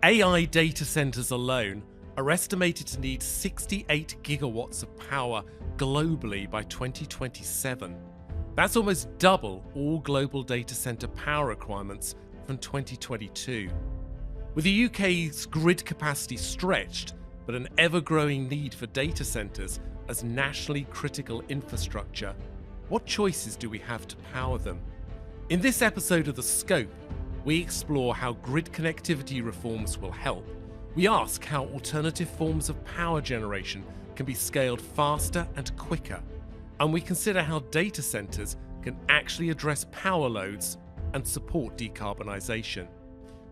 AI data centers alone are estimated to need 68 gigawatts of power globally by 2027. That's almost double all global data center power requirements from 2022. With the UK's grid capacity stretched, but an ever-growing need for data centers as nationally critical infrastructure, what choices do we have to power them? In this episode of The Scope, we explore how grid connectivity reforms will help. We ask how alternative forms of power generation can be scaled faster and quicker. And we consider how data centers can actually address power loads and support decarbonisation.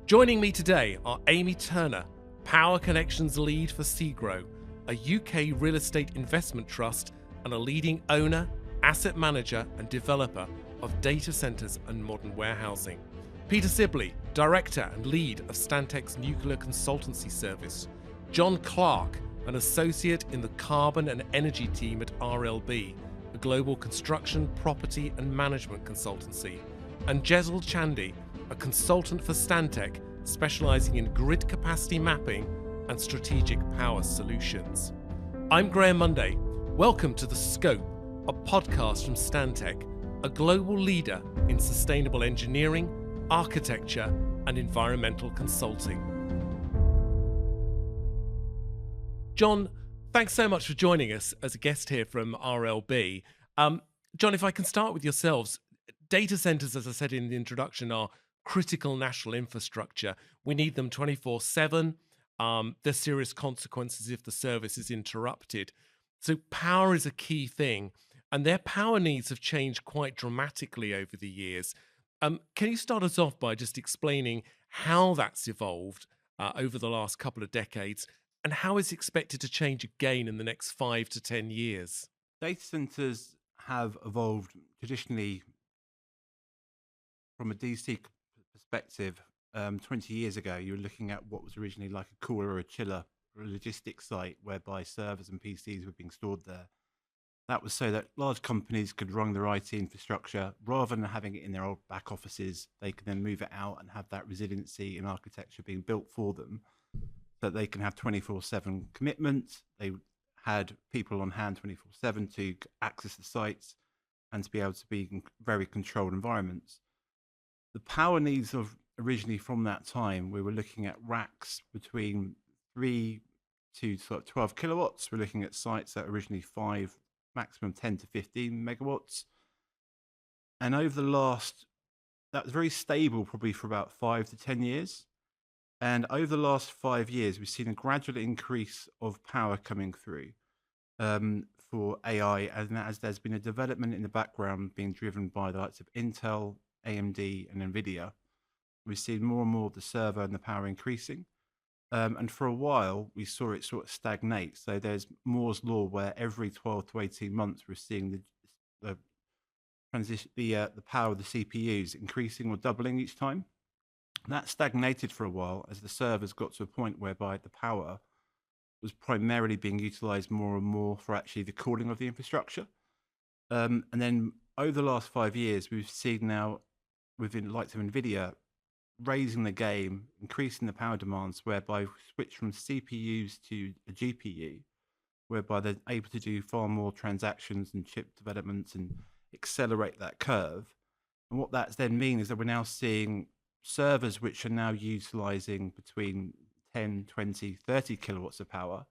Joining me today are Amy Turner, Power Connections Lead for SEGRO, a UK real estate investment trust and a leading owner, asset manager and developer of data centers and modern warehousing. Peter Sibley, Director and Lead of Stantec's Nuclear Consultancy Service. Jon Clark, an Associate in the Carbon and Energy team at RLB, a global construction, property and management consultancy. And Jesal Chandi, a consultant for Stantec, specialising in grid capacity mapping and strategic power solutions. I'm Graham Monday. Welcome to The Scope, a podcast from Stantec, a global leader in sustainable engineering, architecture and environmental consulting. Jon, thanks so much for joining us as a guest here from RLB. Jon, if I can start with yourselves, data centers, as I said in the introduction, are critical national infrastructure. We need them 24/7. There's serious consequences if the service is interrupted. So power is a key thing, and their power needs have changed quite dramatically over the years. Can you start us off by just explaining how that's evolved over the last couple of decades and how it's expected to change again in the next 5 to 10 years? Data centers have evolved traditionally from a DC perspective. 20 years ago, you were looking at what was originally like a cooler or a chiller or a logistics site whereby servers and PCs were being stored there. That was so that large companies could run their IT infrastructure rather than having it in their old back offices. They could then move it out and have that resiliency in architecture being built for them, so that they can have 24/7 commitment. They had people on hand 24/7 to access the sites and to be able to be in very controlled environments. The power needs of originally from that time, we were looking at racks between 3 to sort of 12 kilowatts. We're looking at sites that originally 5, maximum 10 to 15 megawatts. And over the last, that was very stable probably for about 5 to 10 years. And over the last 5 years, we've seen a gradual increase of power coming through for AI, and as there's been a development in the background being driven by the likes of Intel, AMD and NVIDIA. We've seen more and more of the server and the power increasing. And for a while, we saw it sort of stagnate. So there's Moore's law, where every 12 to 18 months, we're seeing the transition, the power of the CPUs increasing or doubling each time. That stagnated for a while as the servers got to a point whereby the power was primarily being utilized more and more for actually the cooling of the infrastructure. And then over the last 5 years, we've seen now within the likes of NVIDIA raising the game, increasing the power demands, whereby we switch from CPUs to a GPU, whereby they're able to do far more transactions and chip developments and accelerate that curve. And what that's then means is that we're now seeing servers which are now utilizing between 10, 20, 30 kilowatts of power.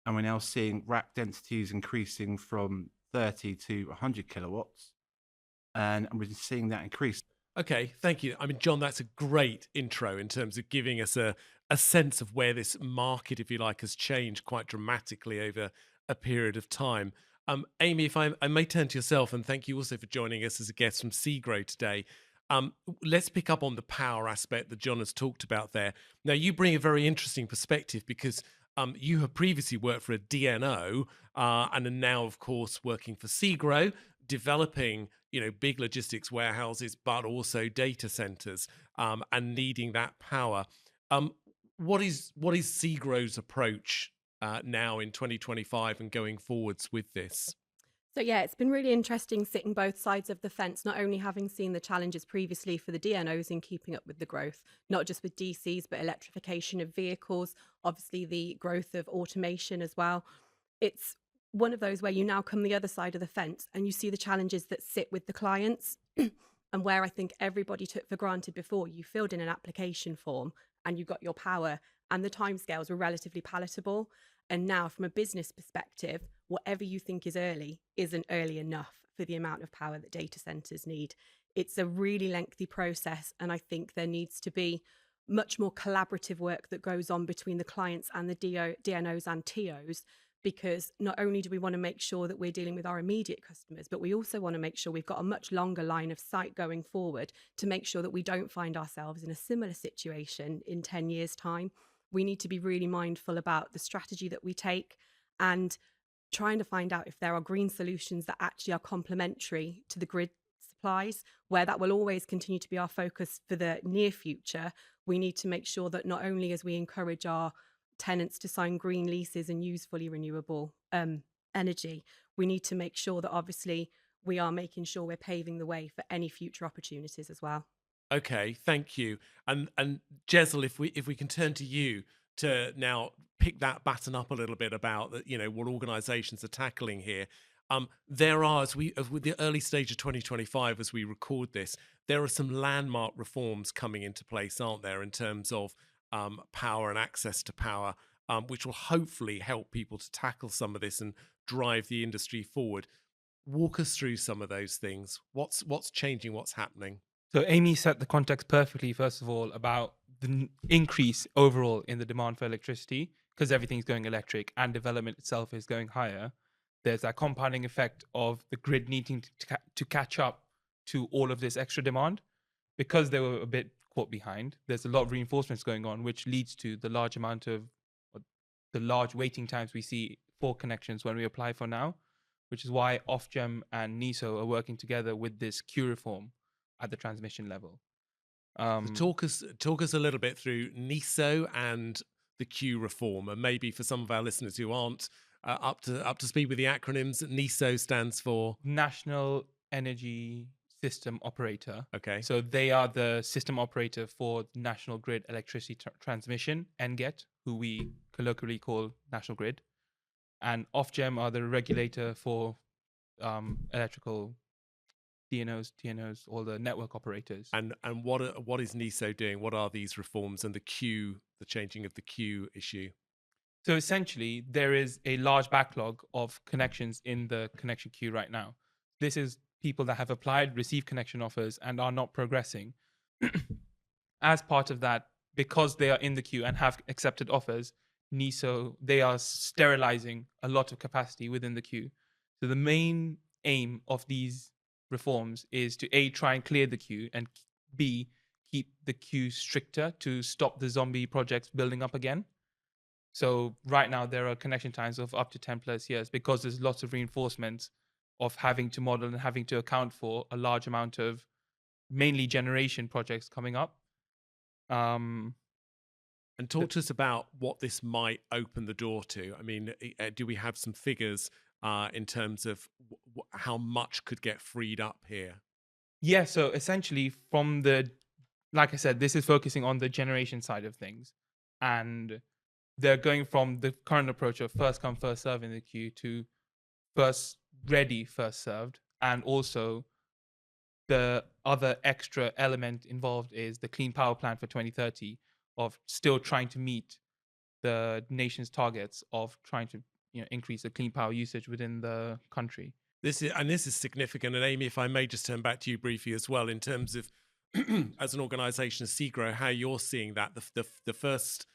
And we're now seeing rack densities increasing from 30 to 100 kilowatts. And we're seeing that increase. Okay, thank you. I mean, Jon, that's a great intro in terms of giving us a sense of where this market, if you like, has changed quite dramatically over a period of time. Amy, if I may turn to yourself, and thank you also for joining us as a guest from SEGRO today. Let's pick up on the power aspect that Jon has talked about there. Now, you bring a very interesting perspective because you have previously worked for a DNO and are now, of course, working for SEGRO, developing big logistics warehouses, but also data centers and needing that power. What is SEGRO's approach now in 2025 and going forwards with this? So yeah, it's been really interesting sitting both sides of the fence, not only having seen the challenges previously for the DNOs in keeping up with the growth, not just with DCs, but electrification of vehicles, obviously the growth of automation as well. It's one of those where you now come the other side of the fence and you see the challenges that sit with the clients. And where I think everybody took for granted before, you filled in an application form and you got your power, and the timescales were relatively palatable. And now, from a business perspective, whatever you think is early isn't early enough for the amount of power that data centers need. It's a really lengthy process, and I think there needs to be much more collaborative work that goes on between the clients and the DNOs and TOs, because not only do we want to make sure that we're dealing with our immediate customers, but we also want to make sure we've got a much longer line of sight going forward to make sure that we don't find ourselves in a similar situation in 10 years' time. We need to be really mindful about the strategy that we take and trying to find out if there are green solutions that actually are complementary to the grid supplies, where that will always continue to be our focus for the near future. We need to make sure that not only as we encourage our tenants to sign green leases and use fully renewable energy, we need to make sure that obviously we are making sure we're paving the way for any future opportunities as well. Okay, thank you. And Jesal, if we can turn to you to now pick that baton up a little bit about that, what organisations are tackling here. There are, with the early stage of 2025, as we record this, there are some landmark reforms coming into place, aren't there, in terms of power and access to power, which will hopefully help people to tackle some of this and drive the industry forward. Walk us through some of those things. What's changing? What's happening? So Amy set the context perfectly, first of all, about the increase overall in the demand for electricity, because everything's going electric and development itself is going higher. There's that compounding effect of the grid needing to catch up to all of this extra demand because they were a bit caught behind. There's a lot of reinforcements going on, which leads to the large waiting times we see for connections when we apply for now, which is why Ofgem and NESO are working together with this queue reform at the transmission level. So talk us a little bit through NESO and the queue reform, and maybe for some of our listeners who aren't up to speed with the acronyms, NESO stands for National Energy System Operator. Okay. So they are the system operator for National Grid Electricity Transmission, NGET, who we colloquially call National Grid. And Ofgem are the regulator for electrical DNOs, TNOs, all the network operators. And what is NESO doing? What are these reforms and the changing of the queue issue? So essentially, there is a large backlog of connections in the connection queue right now. This is people that have applied, received connection offers, and are not progressing. As part of that, because they are in the queue and have accepted offers, NESO, they are sterilizing a lot of capacity within the queue. So the main aim of these reforms is to A, try and clear the queue, and B, keep the queue stricter to stop the zombie projects building up again. So right now there are connection times of up to 10 plus years because there's lots of reinforcements of having to model and having to account for a large amount of mainly generation projects coming up. And talk to us about what this might open the door to. I mean, do we have some figures in terms of how much could get freed up here? Yeah, so essentially like I said, this is focusing on the generation side of things. And they're going from the current approach of first come, first serve in the queue to first ready, first served. And also the other extra element involved is the Clean Power Plan for 2030 of still trying to meet the nation's targets of trying to increase the clean power usage within the country. This is significant. And Amy, if I may just turn back to you briefly as well, in terms of as an organisation, SEGRO, how you're seeing that the first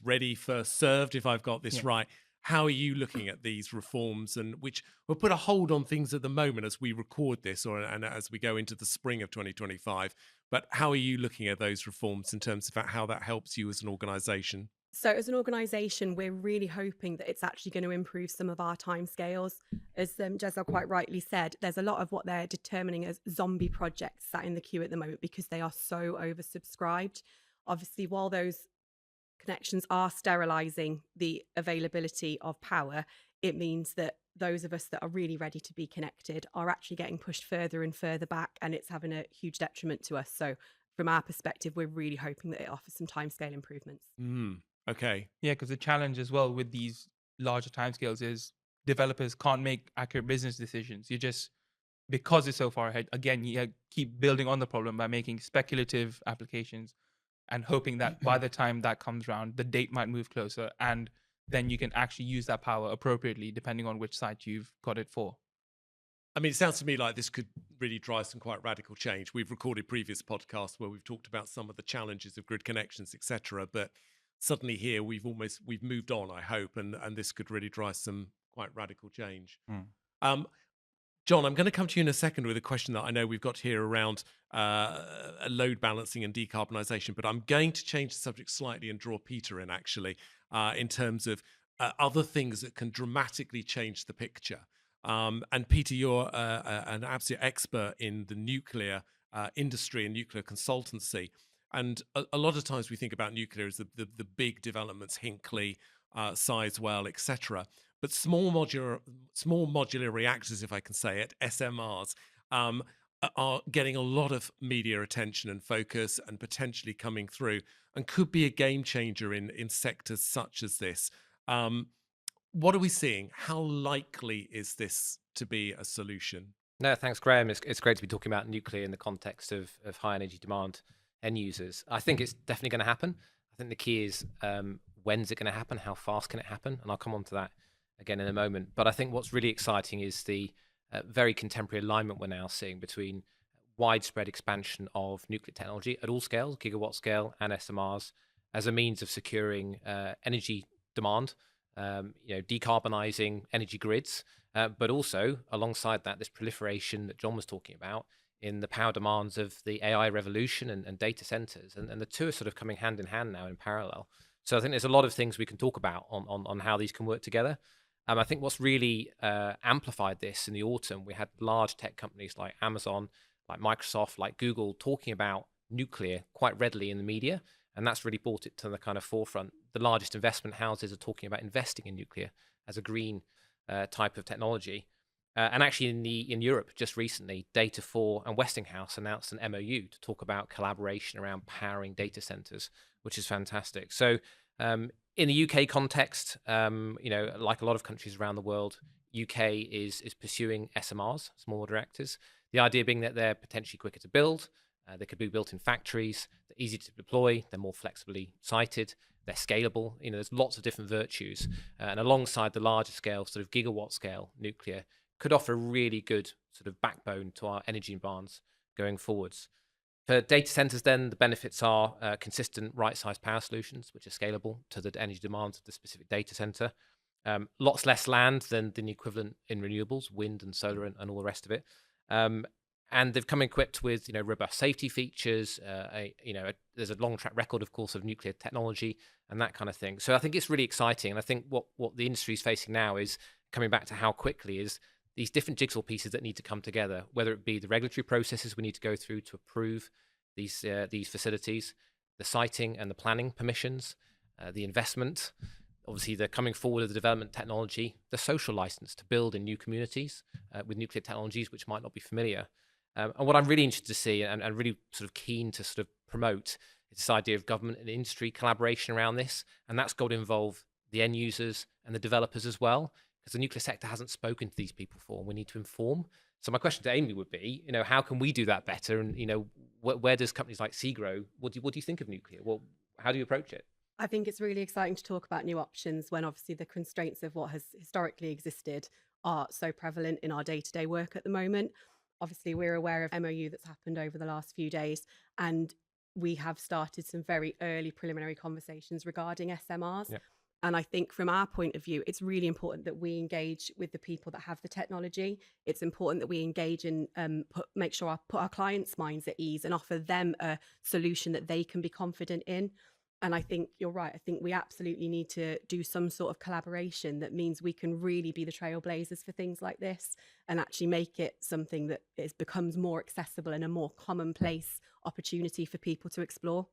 ready, first served, if I've got this right. How are you looking at these reforms, and which will put a hold on things at the moment as we record this, and as we go into the spring of 2025? But how are you looking at those reforms in terms of how that helps you as an organisation? So as an organisation, we're really hoping that it's actually going to improve some of our timescales. As Jesal quite rightly said, there's a lot of what they're determining as zombie projects sat in the queue at the moment because they are so oversubscribed. Obviously, while those connections are sterilising the availability of power, it means that those of us that are really ready to be connected are actually getting pushed further and further back, and it's having a huge detriment to us. So from our perspective, we're really hoping that it offers some timescale improvements. Okay. Yeah, because the challenge as well with these larger timescales is developers can't make accurate business decisions. You just, because it's so far ahead, again, you keep building on the problem by making speculative applications and hoping that by the time that comes around, the date might move closer, and then you can actually use that power appropriately depending on which site you've got it for. I mean, it sounds to me like this could really drive some quite radical change. We've recorded previous podcasts where we've talked about some of the challenges of grid connections, etc. But suddenly here we've moved on, I hope, and this could really drive some quite radical change. Jon, I'm going to come to you in a second with a question that I know we've got here around load balancing and decarbonisation, but I'm going to change the subject slightly and draw Peter in, actually, in terms of other things that can dramatically change the picture. And Peter, you're an absolute expert in the nuclear industry and nuclear consultancy. And a lot of times we think about nuclear as the big developments, Hinkley, Sizewell, etc. But small modular reactors, if I can say it, SMRs, are getting a lot of media attention and focus, and potentially coming through, and could be a game changer in sectors such as this. What are we seeing? How likely is this to be a solution? No, thanks, Graham. It's great to be talking about nuclear in the context of high energy demand end users. I think it's definitely going to happen. I think the key is when's it going to happen? How fast can it happen? And I'll come on to that again in a moment. But I think what's really exciting is the very contemporary alignment we're now seeing between widespread expansion of nuclear technology at all scales, gigawatt scale and SMRs, as a means of securing energy demand, decarbonising energy grids, but also alongside that, this proliferation that Jon was talking about in the power demands of the AI revolution and data centers. And the two are sort of coming hand in hand now in parallel. So I think there's a lot of things we can talk about on how these can work together. I think what's really amplified this in the autumn, we had large tech companies like Amazon, like Microsoft, like Google talking about nuclear quite readily in the media. And that's really brought it to the kind of forefront. The largest investment houses are talking about investing in nuclear as a green type of technology. And actually in Europe, just recently, Data4 and Westinghouse announced an MOU to talk about collaboration around powering data centers, which is fantastic. So in the UK context, like a lot of countries around the world, UK is pursuing SMRs, small modular reactors. The idea being that they're potentially quicker to build, they could be built in factories, they're easy to deploy, they're more flexibly sited, they're scalable. There's lots of different virtues. And alongside the larger scale, sort of gigawatt scale nuclear, could offer a really good sort of backbone to our energy demands going forwards. For data centers, then, the benefits are consistent right-sized power solutions, which are scalable to the energy demands of the specific data center. Lots less land than the equivalent in renewables, wind and solar and all the rest of it. And they've come equipped with, robust safety features. There's a long track record, of course, of nuclear technology and that kind of thing. So I think it's really exciting. And I think what the industry is facing now is coming back to how quickly is these different jigsaw pieces that need to come together, whether it be the regulatory processes we need to go through to approve these facilities, the siting and the planning permissions, the investment, obviously the coming forward of the development technology, the social license to build in new communities with nuclear technologies which might not be familiar. And what I'm really interested to see and really sort of keen to sort of promote is this idea of government and industry collaboration around this. And that's got to involve the end users and the developers as well, because the nuclear sector hasn't spoken to these people before, and we need to inform. So my question to Amy would be, how can we do that better? And, where does companies like SEGRO, what do you think of nuclear? Well, how do you approach it? I think it's really exciting to talk about new options when obviously the constraints of what has historically existed are so prevalent in our day-to-day work at the moment. Obviously, we're aware of MOU that's happened over the last few days, and we have started some very early preliminary conversations regarding SMRs. Yep. And I think from our point of view, it's really important that we engage with the people that have the technology. It's important that we engage and make sure put our clients' minds at ease and offer them a solution that they can be confident in. And I think you're right. I think we absolutely need to do some sort of collaboration that means we can really be the trailblazers for things like this and actually make it something that becomes more accessible and a more commonplace opportunity for people to explore.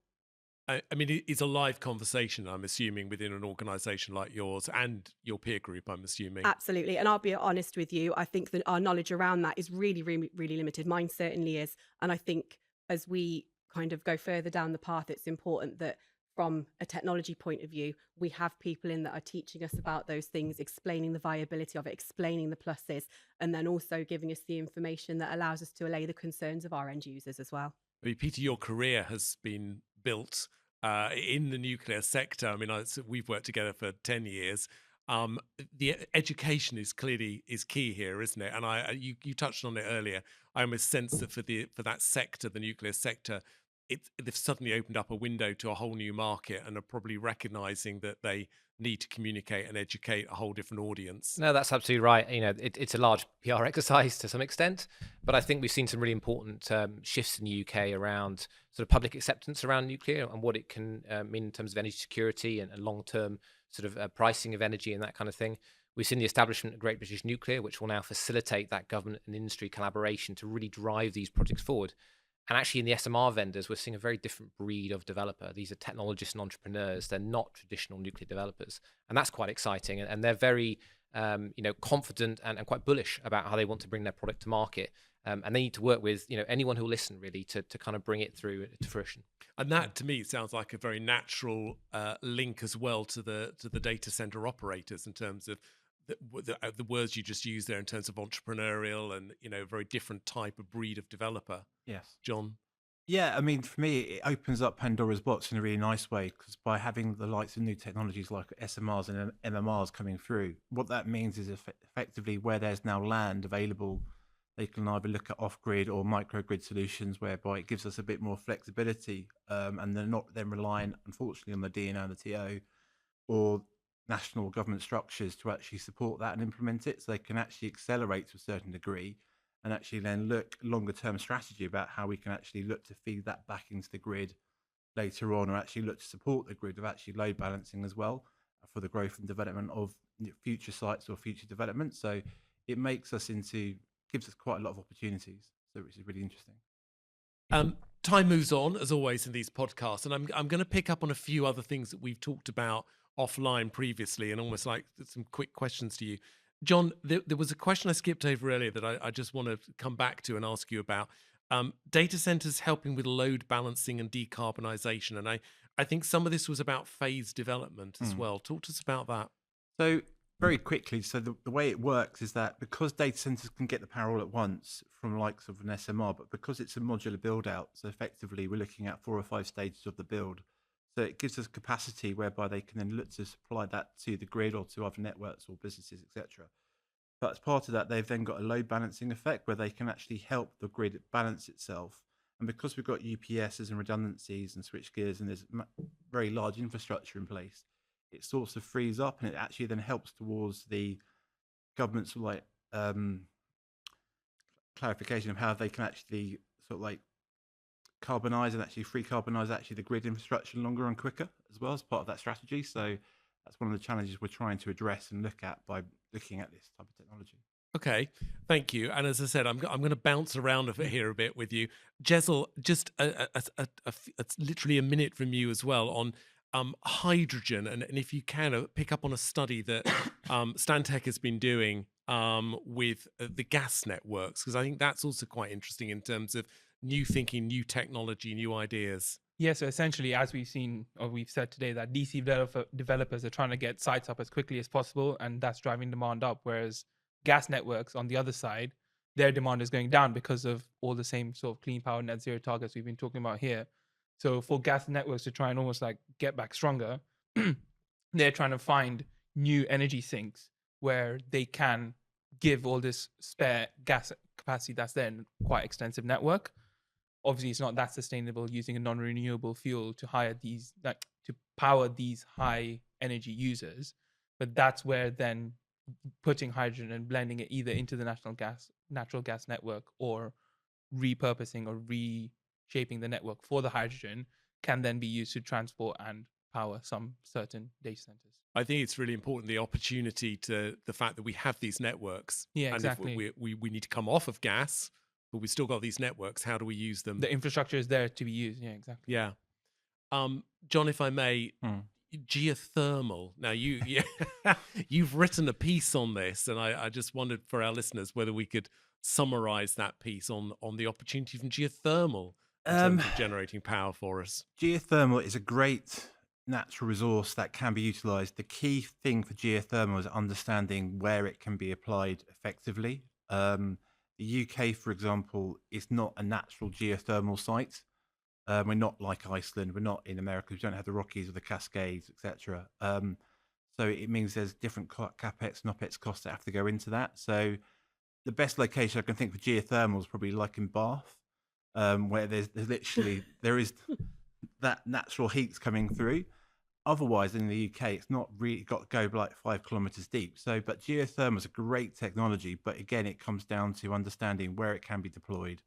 I mean, it's a live conversation, I'm assuming, within an organisation like yours and your peer group, I'm assuming. Absolutely. And I'll be honest with you, I think that our knowledge around that is really, really, really limited. Mine certainly is. And I think as we kind of go further down the path, it's important that from a technology point of view, we have people in that are teaching us about those things, explaining the viability of it, explaining the pluses, and then also giving us the information that allows us to allay the concerns of our end users as well. I mean, Peter, your career has been built in the nuclear sector. I mean, we've worked together for 10 years. The education is clearly key here, isn't it? And you touched on it earlier. I almost sense that for that sector, the nuclear sector, they've suddenly opened up a window to a whole new market and are probably recognizing that they need to communicate and educate a whole different audience. No, that's absolutely right. You know, it's a large PR exercise to some extent, but I think we've seen some really important shifts in the UK around sort of public acceptance around nuclear and what it can mean in terms of energy security and long-term sort of pricing of energy and that kind of thing. We've seen the establishment of Great British Nuclear, which will now facilitate that government and industry collaboration to really drive these projects forward. And actually in the SMR vendors, we're seeing a very different breed of developer. These are technologists and entrepreneurs. They're not traditional nuclear developers. And that's quite exciting. And they're very confident and quite bullish about how they want to bring their product to market. And they need to work with anyone who'll listen really to kind of bring it through to fruition. And that to me sounds like a very natural link as well to the data center operators in terms of the words you just used there in terms of entrepreneurial and a very different type of breed of developer. Yes. John? Yeah, I mean, for me, it opens up Pandora's box in a really nice way, because by having the likes of new technologies like SMRs and MMRs coming through, what that means is effectively where there's now land available, they can either look at off-grid or microgrid solutions, whereby it gives us a bit more flexibility, and they're not then relying, unfortunately, on the DNO and the TO or national government structures to actually support that and implement it. So they can actually accelerate to a certain degree and actually then look longer term strategy about how we can actually look to feed that back into the grid later on, or actually look to support the grid of actually load balancing as well for the growth and development of future sites or future development. So it gives us quite a lot of opportunities. So which is really interesting. Time moves on, as always, in these podcasts, and I'm going to pick up on a few other things that we've talked about offline previously, and almost like some quick questions to you. John, there was a question I skipped over earlier that I just want to come back to and ask you about. Data centers helping with load balancing and decarbonisation, and I think some of this was about phase development as well. Talk to us about that. So very quickly, so the way it works is that because data centers can get the power all at once from likes of an SMR, but because it's a modular build out, so effectively we're looking at 4 or 5 stages of the build. So it gives us capacity whereby they can then look to supply that to the grid or to other networks or businesses, etc. But as part of that, they've then got a load balancing effect where they can actually help the grid balance itself. And because we've got UPSs and redundancies and switch gears and there's very large infrastructure in place, it sort of frees up, and it actually then helps towards the government's clarification of how they can actually carbonize and actually free carbonize actually the grid infrastructure longer and quicker as well as part of that strategy. So that's one of the challenges we're trying to address and look at by looking at this type of technology. Okay, thank you. And as I said, I'm going to bounce around here a bit with you. Jesal, just literally a minute from you as well on hydrogen, and if you can pick up on a study that Stantec has been doing with the gas networks, because I think that's also quite interesting in terms of new thinking, new technology, new ideas. Yeah, so essentially, as we've seen or we've said today, that DC developers are trying to get sites up as quickly as possible, and that's driving demand up. Whereas gas networks, on the other side, their demand is going down because of all the same sort of clean power net zero targets we've been talking about here. So for gas networks to try and almost like get back stronger, they're trying to find new energy sinks where they can give all this spare gas capacity that's there in quite extensive network. Obviously, it's not that sustainable using a non-renewable fuel to to power these high energy users. But that's where then putting hydrogen and blending it either into the natural gas network or repurposing or reshaping the network for the hydrogen can then be used to transport and power some certain data centers. I think it's really important, the opportunity to the fact that we have these networks. Yeah, exactly. And if we need to come off of gas, but we've still got these networks. How do we use them? The infrastructure is there to be used. Yeah, exactly. Yeah. John, if I may, geothermal. Now, you've written a piece on this, and I just wondered for our listeners whether we could summarize that piece on the opportunity from geothermal in terms of generating power for us. Geothermal is a great natural resource that can be utilised. The key thing for geothermal is understanding where it can be applied effectively. The UK, for example, is not a natural geothermal site. We're not like Iceland. We're not in America. We don't have the Rockies or the Cascades, etc. So it means there's different capex and opex costs that have to go into that. So the best location I can think for geothermal is probably like in Bath, where there's literally there is that natural heat's coming through. Otherwise, in the UK, it's not really got to go like 5 kilometers deep. So, but geothermal is a great technology. But again, it comes down to understanding where it can be deployed,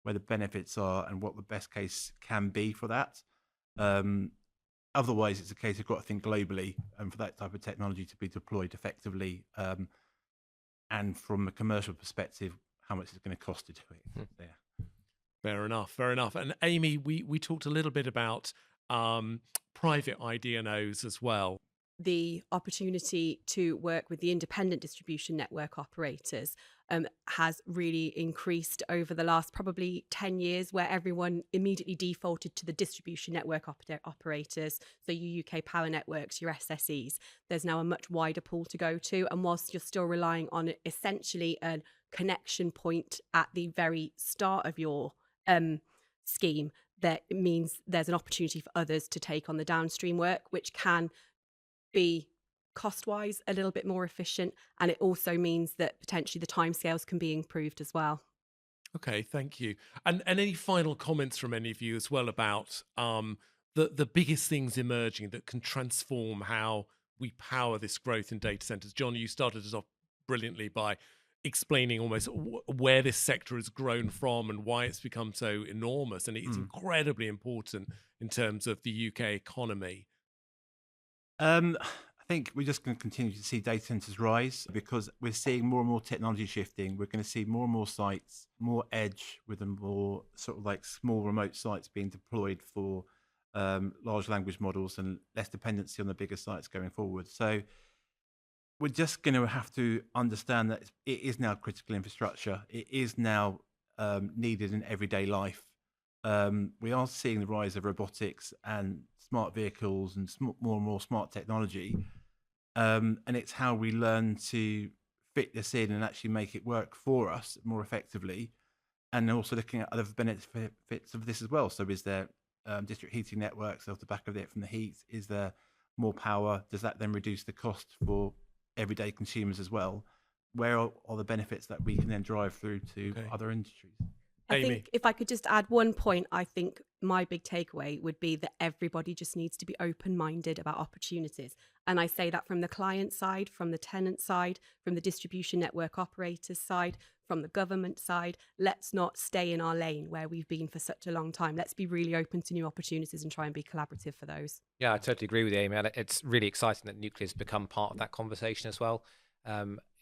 where the benefits are, and what the best case can be for that. Otherwise, it's a case you've got to think globally and for that type of technology to be deployed effectively. And from a commercial perspective, how much it's going to cost to do it. Yeah. Fair enough. And Amy, we talked a little bit about private IDNOs as well. The opportunity to work with the independent distribution network operators has really increased over the last probably 10 years, where everyone immediately defaulted to the distribution network operators. So your UK power networks, your SSEs, there's now a much wider pool to go to. And whilst you're still relying on essentially a connection point at the very start of your scheme, that means there's an opportunity for others to take on the downstream work, which can be cost-wise a little bit more efficient, and it also means that potentially the timescales can be improved as well. Okay, thank you. And any final comments from any of you as well about the biggest things emerging that can transform how we power this growth in data centers? John, you started us off brilliantly by explaining almost where this sector has grown from and why it's become so enormous, and it's incredibly important in terms of the UK economy. I think we're just going to continue to see data centers rise because we're seeing more and more technology shifting. We're going to see more and more sites, more edge with the more sort of like small remote sites being deployed for large language models and less dependency on the bigger sites going forward. So we're just going to have to understand that it is now critical infrastructure. It is now needed in everyday life. We are seeing the rise of robotics and smart vehicles and more and more smart technology. And it's how we learn to fit this in and actually make it work for us more effectively. And also looking at other benefits of this as well. So is there district heating networks off the back of it from the heat? Is there more power? Does that then reduce the cost for everyday consumers as well? Where are the benefits that we can then drive through to other industries? I think if I could just add one point, I think my big takeaway would be that everybody just needs to be open-minded about opportunities. And I say that from the client side, from the tenant side, from the distribution network operators side, from the government side. Let's not stay in our lane where we've been for such a long time. Let's be really open to new opportunities and try and be collaborative for those. Yeah, I totally agree with you, Amy. And it's really exciting that nuclear's become part of that conversation as well.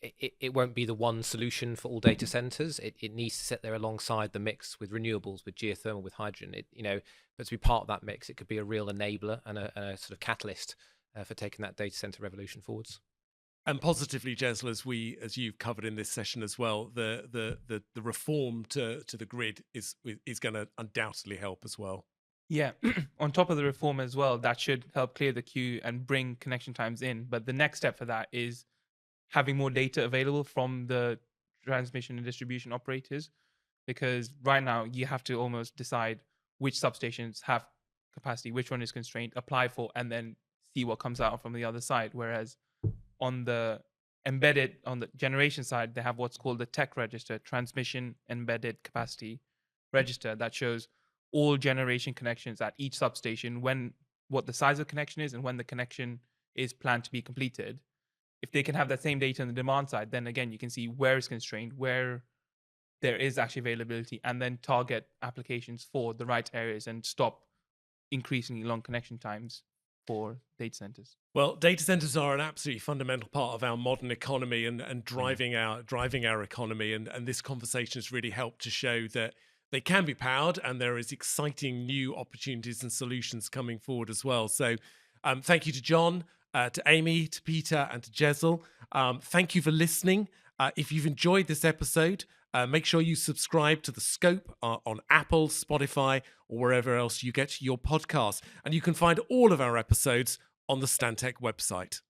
It won't be the one solution for all data centers. It needs to sit there alongside the mix with renewables, with geothermal, with hydrogen. But to be part of that mix, it could be a real enabler and a sort of catalyst for taking that data center revolution forwards. And positively, Jesal, as you've covered in this session as well, the reform to the grid is going to undoubtedly help as well. Yeah, on top of the reform as well, that should help clear the queue and bring connection times in. But the next step for that is having more data available from the transmission and distribution operators, because right now you have to almost decide which substations have capacity, which one is constrained, apply for, and then see what comes out from the other side. Whereas on the generation side, they have what's called the TEC register, transmission embedded capacity register, that shows all generation connections at each substation, what the size of connection is and when the connection is planned to be completed. If they can have that same data on the demand side, then again, you can see where is constrained, where there is actually availability, and then target applications for the right areas and stop increasingly long connection times for data centers. Well, data centers are an absolutely fundamental part of our modern economy and driving our economy. And this conversation has really helped to show that they can be powered, and there is exciting new opportunities and solutions coming forward as well. So thank you to Jon, to Amy, to Peter, and to Jesal. Thank you for listening. If you've enjoyed this episode, make sure you subscribe to The Scope on Apple, Spotify, or wherever else you get your podcasts. And you can find all of our episodes on the Stantec website.